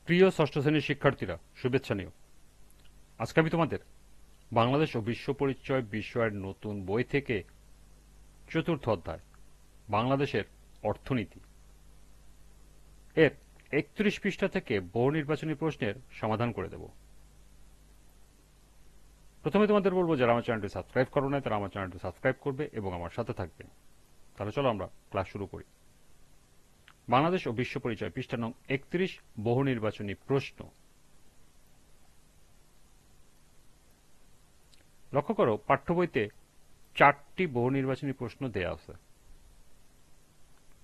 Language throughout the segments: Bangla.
প্রিয় ষষ্ঠ শ্রেণীর শিক্ষার্থীরা, শুভেচ্ছা নিও। আজকে আমি তোমাদের বাংলাদেশ ও বিশ্ব পরিচয় বিষয়ের নতুন বই থেকে চতুর্থ অধ্যায় বাংলাদেশের অর্থনীতি এর ৩১ পৃষ্ঠা থেকে বহু নির্বাচনী প্রশ্নের সমাধান করে দেব। প্রথমে তোমাদের বলবো, যারা আমার চ্যানেলটি সাবস্ক্রাইব করো না তারা আমার চ্যানেলটি সাবস্ক্রাইব করবে এবং আমার সাথে থাকবে। তাহলে চলো আমরা ক্লাস শুরু করি। বাংলাদেশ ও বিশ্ব পরিচয় পৃষ্ঠা নং ৩১, বহু নির্বাচনী প্রশ্ন। লক্ষ্য করো, পাঠ্য বইতে 4টি বহু নির্বাচনী প্রশ্ন দেয়া আছে।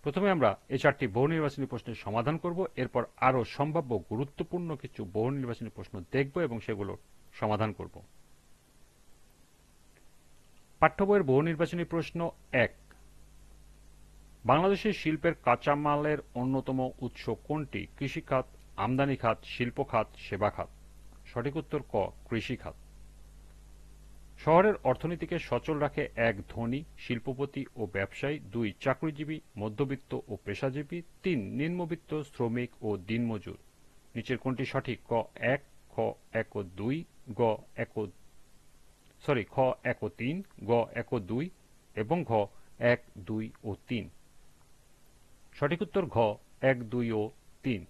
প্রথমে আমরা এই 4টি বহু নির্বাচনী প্রশ্নের সমাধান করব, এরপর আরও সম্ভাব্য গুরুত্বপূর্ণ কিছু বহু নির্বাচনী প্রশ্ন দেখব এবং সেগুলোর সমাধান করব। পাঠ্য বইয়ের বহু নির্বাচনী প্রশ্ন 1, বাংলাদেশের শিল্পের কাঁচামালের অন্যতম উৎস কোনটি? কৃষিখাত, আমদানি খাত, শিল্প খাত, সেবা খাত। সঠিক উত্তর ক, কৃষি খাত। শহরের অর্থনীতিকে সচল রাখে 1, ধনী, শিল্পপতি ও ব্যবসায়ী; 2, চাকরিজীবী, মধ্যবিত্ত ও পেশাজীবী; 3, নিম্নবিত্ত, শ্রমিক ও দিনমজুর। নিচের কোনটি সঠিক? ক 1, খ 1 ও 2, খ 1 ও 3, গ 1 ও 2 এবং ঘ 1, 2 ও 3। সঠিক উত্তর ঘ 1, 2 ও 3।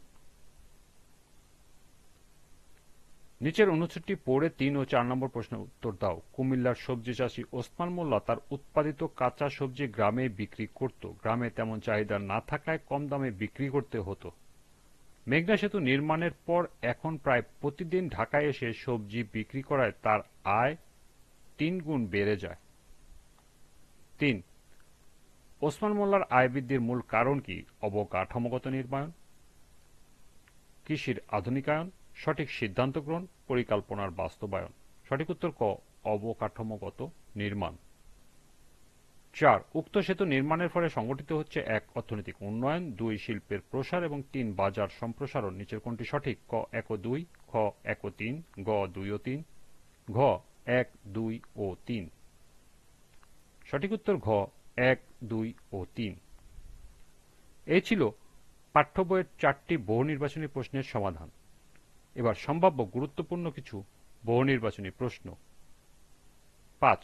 নিচের অনুচ্ছেদটি পড়ে 3 ও 4 নম্বর প্রশ্নের উত্তর দাও। কুমিল্লার সবজি চাষী ওসমান মোল্লা তার উৎপাদিত কাঁচা সবজি গ্রামে বিক্রি করত। গ্রামে তেমন চাহিদা না থাকায় কম দামে বিক্রি করতে হতো। মেঘনা সেতু নির্মাণের পর এখন প্রায় প্রতিদিন ঢাকায় এসে সবজি বিক্রি করায় তার আয় 3 গুণ বেড়ে যায়। 3, ওসমান মোল্লার আয় বৃদ্ধির মূল কারণ কি? অবকাঠামোগত নির্মাণ, কৃষির আধুনিকায়ন, সঠিক সিদ্ধান্ত গ্রহণ, পরিকল্পনার বাস্তবায়ন। সঠিক উত্তর ক, অবকাঠামোগত নির্মাণ। 4, উক্ত সেতু নির্মাণের ফলে সংঘটিত হচ্ছে 1, অর্থনৈতিক উন্নয়ন; 2, শিল্পের প্রসার এবং 3, বাজার সম্প্রসারণ। নিচের কোনটি সঠিক? ক 1 ও 2, খ 1 ও 3, গ 2 ও 3, ঘ 1, 2 ও 3। সঠিক উত্তর ঘ 1, 2 ও 3। এই ছিল পাঠ্য বইয়ের 4টি বহু নির্বাচনী প্রশ্নের সমাধান। এবার সম্ভাব্য গুরুত্বপূর্ণ কিছু বহু নির্বাচনী প্রশ্ন। 5,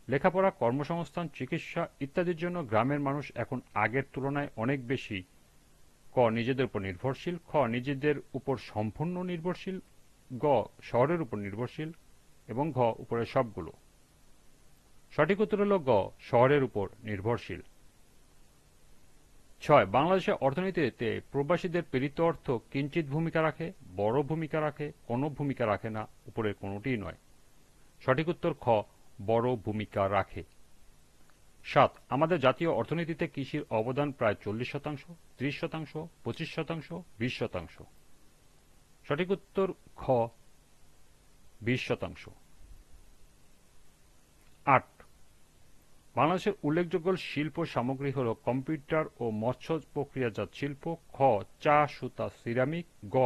লেখাপড়া, কর্মসংস্থান, চিকিৎসা ইত্যাদির জন্য গ্রামের মানুষ এখন আগের তুলনায় অনেক বেশি ক, নিজেদের উপর নির্ভরশীল; খ, নিজেদের উপর সম্পূর্ণ নির্ভরশীল; গ, শহরের উপর নির্ভরশীল এবং ঘ, উপরের সবগুলো। সঠিক উত্তর হল গ, শহরের উপর নির্ভরশীল। 6, বাংলাদেশের অর্থনীতিতে প্রবাসীদের প্রেরিত অর্থ কিঞ্চিৎ ভূমিকা রাখে, বড় ভূমিকা রাখে, কোনো ভূমিকা রাখে না; উপরের কোনোটিই নয়। সঠিক উত্তর খ, বড় ভূমিকা রাখে। 7, আমাদের জাতীয় অর্থনীতিতে কৃষির অবদান প্রায় 40%, 30%, 25%, 20%। সঠিক উত্তর খ, 20%। 8, বাংলাদেশের উল্লেখযোগ্য শিল্প সামগ্রী হল কম্পিউটার ও মৎস্য প্রক্রিয়াজাত শিল্প; খ, চা, সুতা, সিরামিক; গ,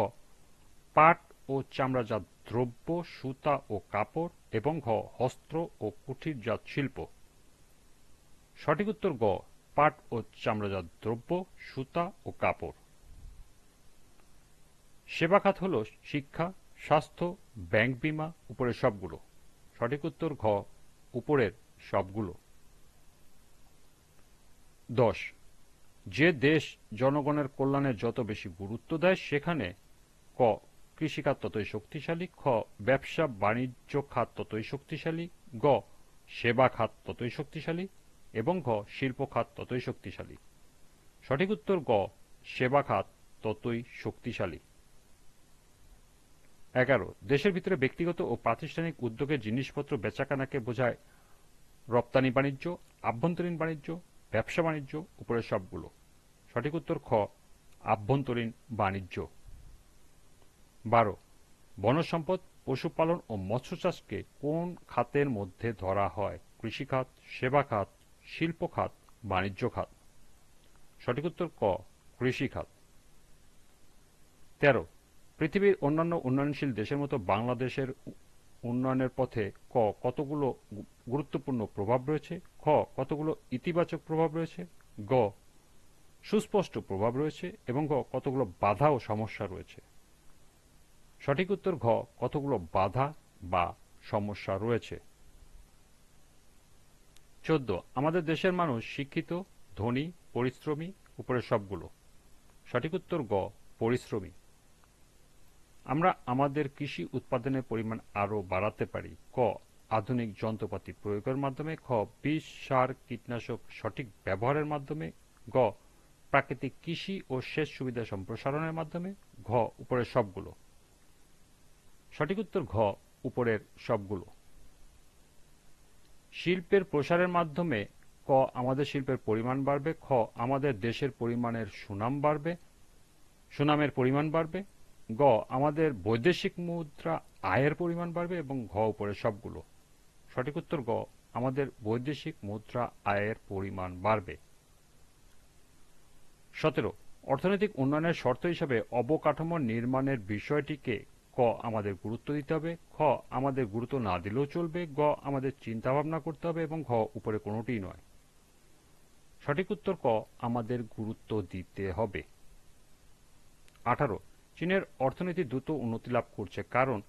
পাট ও চামড়াজাত দ্রব্য, সুতা ও কাপড় এবং ঘ, হস্ত্র ও কুটিরজাত শিল্প। সঠিক উত্তর গ, পাট ও চামড়াজাত দ্রব্য, সুতা ও কাপড়। সেবা খাত হল শিক্ষা, স্বাস্থ্য, ব্যাংক, বীমা; উপরের সবগুলো। সঠিক উত্তর ঘ, উপরের সবগুলো। 10, যে দেশ জনগণের কল্যাণে যত বেশি গুরুত্ব দেয় সেখানে ক, কৃষিখাত ততই শক্তিশালী; খ, ব্যবসা বাণিজ্য খাত ততই শক্তিশালী; গ, সেবা খাত ততই শক্তিশালী এবং ঘ, শিল্প খাত ততই শক্তিশালী। সঠিক উত্তর গ, সেবা খাত ততই শক্তিশালী। 11, দেশের ভিতরে ব্যক্তিগত ও প্রাতিষ্ঠানিক উদ্যোগে জিনিসপত্র বেচাকেনাকে বোঝায় রপ্তানি বাণিজ্য, আভ্যন্তরীণ বাণিজ্য, ব্যবসা বাণিজ্য; উপরের সবগুলো। সঠিক উত্তর খ, আভ্যন্তরীণ বাণিজ্য। 12, বনজ সম্পদ, পশুপালন ও মৎস্য চাষকে কোন খাতের মধ্যে ধরা হয়? কৃষিখাত, সেবা খাত, শিল্প খাত, বাণিজ্য খাত। সঠিক উত্তর ক, কৃষি খাত। 13, পৃথিবীর অন্যান্য উন্নয়নশীল দেশের মতো বাংলাদেশের উন্নয়নের পথে ক, কতগুলো গুরুত্বপূর্ণ প্রভাব রয়েছে; খ, কতগুলো ইতিবাচক প্রভাব রয়েছে; গ, সুস্পষ্ট প্রভাব রয়েছে এবং ঘ, কতগুলো বাধা ও সমস্যা রয়েছে। সঠিক উত্তর ঘ, কতগুলো বাধা বা সমস্যা রয়েছে। 14, আমাদের দেশের মানুষ শিক্ষিত, ধনী, পরিশ্রমী, উপরের সবগুলো। সঠিক উত্তর গ, পরিশ্রমী। আমরা আমাদের কৃষি উৎপাদনের পরিমাণ আরও বাড়াতে পারি। ক, আধুনিক যন্ত্রপাতি প্রয়োগের মাধ্যমে। খ, বিষ, সার, কীটনাশক সঠিক ব্যবহারের মাধ্যমে। গ, প্রাকৃতিক কৃষি ও সেচ সুবিধা সম্প্রসারণের মাধ্যমে। ঘ, উপরের সবগুলো। সঠিক উত্তর ঘ, উপরের সবগুলো। শিল্পের প্রসারের মাধ্যমে। ক, আমাদের শিল্পের পরিমাণ বাড়বে। খ, আমাদের দেশের সুনামের পরিমাণ বাড়বে। গ, আমাদের বৈদেশিক মুদ্রা আয়ের পরিমাণ বাড়বে। এবং ঘ, উপরের সবগুলো। সঠিক উত্তর গ, আমাদের বৈদেশিক মুদ্রা আয়ের পরিমাণ বাড়বে। 17, অর্থনৈতিক উন্নয়নের শর্ত হিসাবে অবকাঠামো নির্মাণের বিষয়টিকে। ক, আমাদের গুরুত্ব দিতে হবে। খ, আমাদের গুরুত্ব না দিলেও চলবে। গ, আমাদের চিন্তা ভাবনা করতে হবে। এবং ঘ, উপরে কোনোটিই নয়। সঠিক উত্তর ক, আমাদের গুরুত্ব দিতে হবে। 18, চীনের অর্থনীতি দ্রুত উন্নতি লাভ করছে কারণ।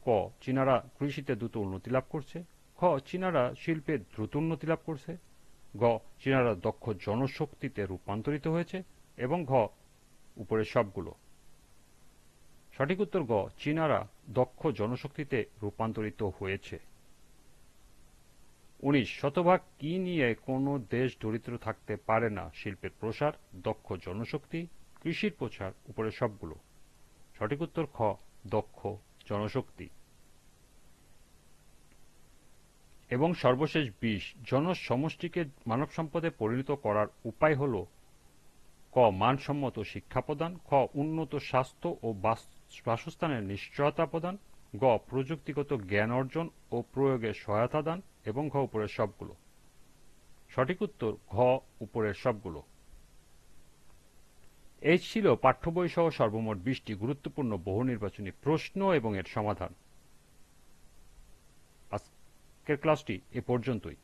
ক, চীনারা কৃষিতে দ্রুত উন্নতি লাভ করছে। খ, চীনারা শিল্পে দ্রুত উন্নতি লাভ করছে। গ, চীনারা দক্ষ জনশক্তিতে রূপান্তরিত হয়েছে। এবং ঘ, উপরের সবগুলো। সঠিক উত্তর গ, চীনারা দক্ষ জনশক্তিতে রূপান্তরিত হয়েছে। 19, শতভাগ কি নিয়ে কোনো দেশ দরিদ্র থাকতে পারে না? শিল্পের প্রসার, দক্ষ জনশক্তি, কৃষির প্রসার, উপরের সবগুলো। সঠিক উত্তর খ, দক্ষ জনশক্তি। এবং সর্বশেষ 20, জনসমষ্টিকে মানব সম্পদে পরিণত করার উপায় হল। ক, মানসম্মত শিক্ষা প্রদান। খ, উন্নত স্বাস্থ্য ও বাসস্থানের নিশ্চয়তা প্রদান। গ, প্রযুক্তিগত জ্ঞান অর্জন ও প্রয়োগে সহায়তা দান। এবং ঘ, উপরের সবগুলো। সঠিক উত্তর ঘ, উপরের সবগুলো। এই ছিল পাঠ্য বই সহ সর্বমোট 20টি গুরুত্বপূর্ণ বহু নির্বাচনী প্রশ্ন এবং এর সমাধান। আজকের ক্লাসটি এ পর্যন্তই।